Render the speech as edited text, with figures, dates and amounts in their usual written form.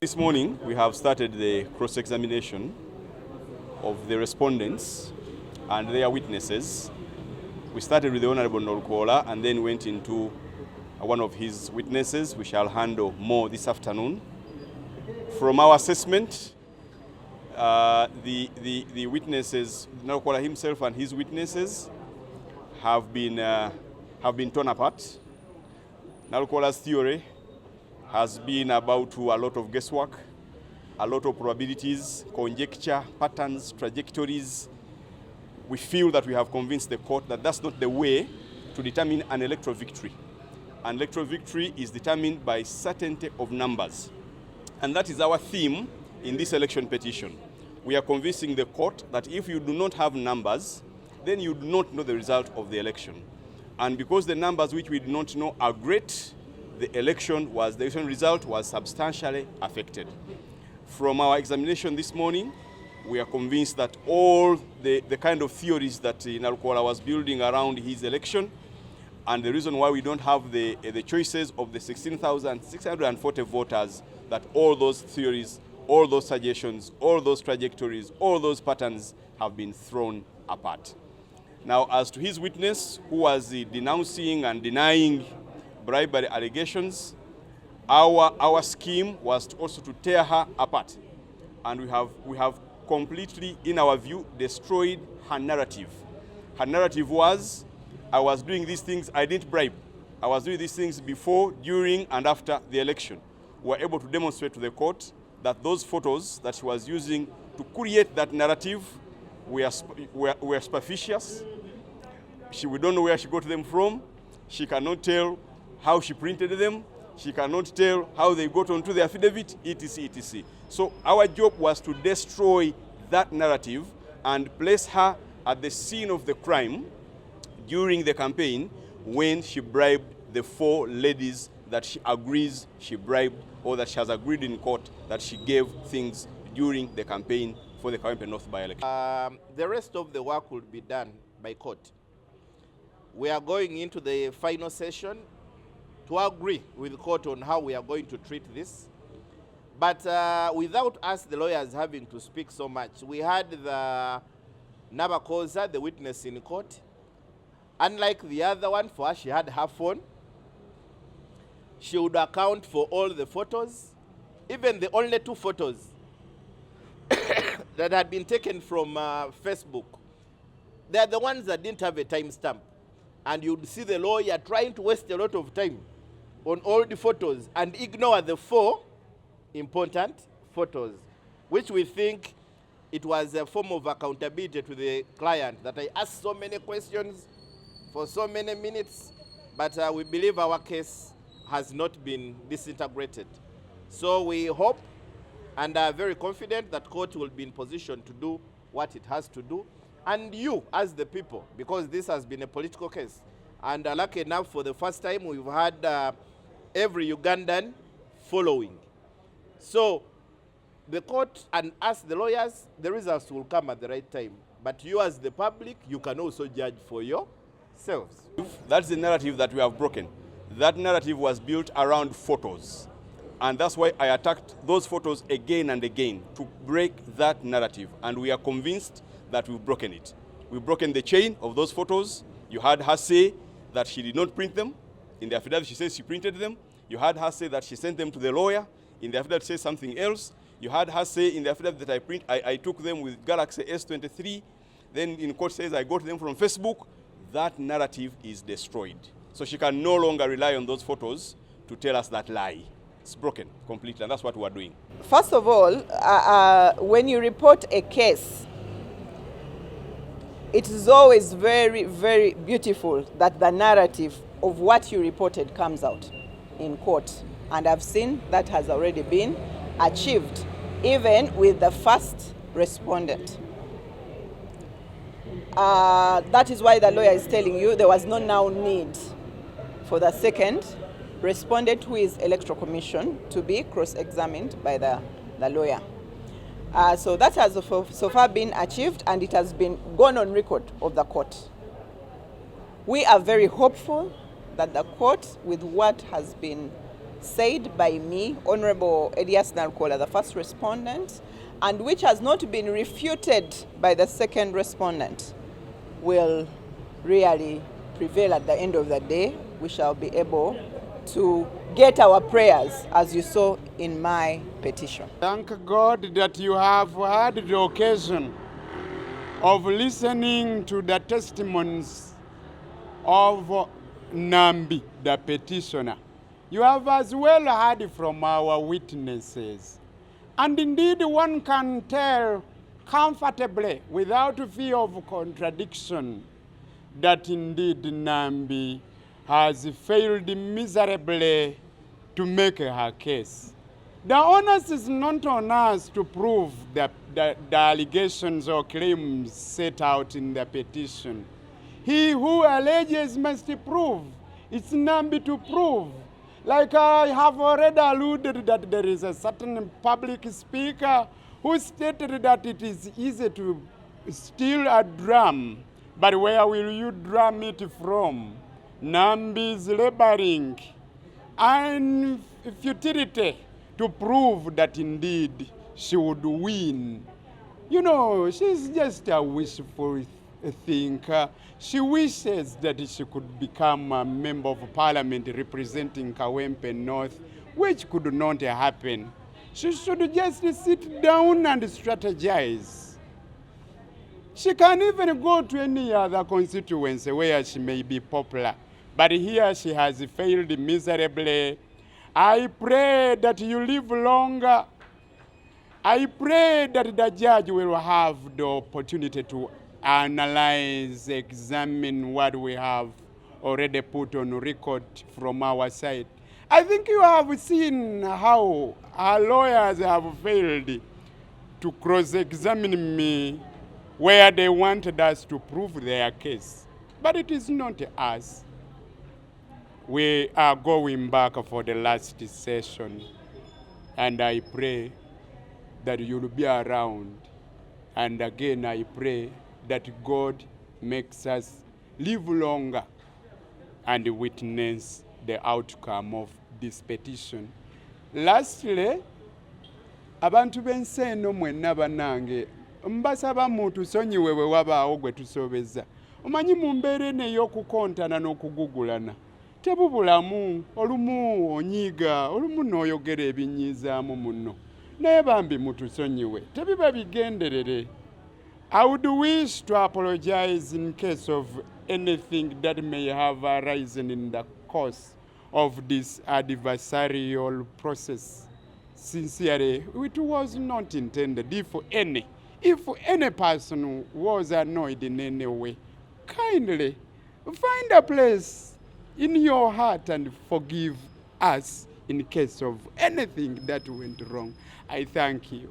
This morning, we have started the cross-examination of the respondents and their witnesses. We started with the Honorable Nalukoola and then went into one of his witnesses. We shall handle more this afternoon. From our assessment, the witnesses, Nalukoola himself and his witnesses, have been torn apart. Nalukoola's theory has been about a lot of guesswork, a lot of probabilities, conjecture, patterns, trajectories. We feel that we have convinced the court that that's not the way to determine an electoral victory. An electoral victory is determined by certainty of numbers. And that is our theme in this election petition. We are convincing the court that if you do not have numbers, then you do not know the result of the election. And because the numbers which we do not know are great, the election result was substantially affected. From our examination this morning, we are convinced that all the kind of theories that Nalukoola was building around his election, and the reason why we don't have the choices of the 16,640 voters, that all those theories, all those suggestions, all those trajectories, all those patterns have been thrown apart. Now, as to his witness, who was denouncing and denying bribery allegations, our scheme was also to tear her apart. And we have completely, in our view, destroyed her narrative. Her narrative was, I was doing these things, I didn't bribe. I was doing these things before, during, and after the election. We were able to demonstrate to the court that those photos that she was using to create that narrative were superficious. We don't know where she got them from. She cannot tell how she printed them. She cannot tell how they got onto the affidavit, etc., etc. So our job was to destroy that narrative and place her at the scene of the crime during the campaign when she bribed the 4 ladies that she agrees she bribed, or that she has agreed in court that she gave things during the campaign for the Kawempe North by-election. The rest of the work will be done by court. We are going into the final session to agree with the court on how we are going to treat this. But without us, the lawyers, having to speak so much, we had the Nabakoza, the witness in court. Unlike the other one, for her, she had her phone. She would account for all the photos, even the only 2 photos that had been taken from Facebook. They are the ones that didn't have a timestamp. And you'd see the lawyer trying to waste a lot of time on all the photos and ignore the 4 important photos, which we think it was a form of accountability to the client, that I asked so many questions for so many minutes, but we believe our case has not been disintegrated. So we hope and are very confident that court will be in position to do what it has to do. And you, as the people, because this has been a political case, and lucky enough, for the first time, we've had every Ugandan following. So the court and us, the lawyers, the results will come at the right time. But you, as the public, you can also judge for yourselves. That's the narrative that we have broken. That narrative was built around photos. And that's why I attacked those photos again and again, to break that narrative. And we are convinced that we've broken it. We've broken the chain of those photos. You had her say that she did not print them. In the affidavit, she says she printed them. You had her say that she sent them to the lawyer. In the affidavit, says something else. You had her say in the affidavit that I took them with Galaxy S23. Then in court says I got them from Facebook. That narrative is destroyed. So she can no longer rely on those photos to tell us that lie. It's broken completely, and that's what we're doing. First of all, when you report a case, it is always very, very beautiful that the narrative of what you reported comes out in court. And I've seen that has already been achieved, even with the first respondent. That is why the lawyer is telling you there was no now need for the second respondent, who is Electoral Commission, to be cross-examined by the lawyer. So that has so far been achieved, and it has been gone on record of the court. We are very hopeful that the court, with what has been said by me, Honorable Elias Nalukoola, the first respondent, and which has not been refuted by the second respondent, will really prevail at the end of the day. We shall be able to get our prayers, as you saw in my petition. Thank God that you have had the occasion of listening to the testimonies of Nambi, the petitioner. You have as well heard from our witnesses. And indeed, one can tell comfortably, without fear of contradiction, that indeed Nambi has failed miserably to make her case. The onus is not on us to prove the allegations or claims set out in the petition. He who alleges must prove. It's Nambi to prove. Like I have already alluded that there is a certain public speaker who stated that it is easy to steal a drum, but where will you drum it from? Nambi is laboring and futility to prove that indeed she would win. You know, she's just a wishful thinker. She wishes that she could become a member of parliament representing Kawempe North, which could not happen. She should just sit down and strategize. She can even go to any other constituency where she may be popular. But here she has failed miserably. I pray that you live longer. I pray that the judge will have the opportunity to analyze, examine what we have already put on record from our side. I think you have seen how our lawyers have failed to cross-examine me where they wanted us to prove their case. But it is not us. We are going back for the last session, and I pray that you'll be around. And again, I pray that God makes us live longer and witness the outcome of this petition. Lastly, abantu b'ensi eno mwenna bannange, mbasaba mutusonyiwe bwe wabaawo gwe tusobezza. Omanyi mu mbeera eno ey'okukontana n'okugugulana tebubulamu, olumu onyiiga, olumu n'oyogera ebinyiizaamu munno. Naye bambi mutusonyiwe, tebiba bigenderere. I would wish to apologize in case of anything that may have arisen in the course of this adversarial process. Sincerely, it was not intended. If any person was annoyed in any way, kindly find a place in your heart and forgive us in case of anything that went wrong. I thank you.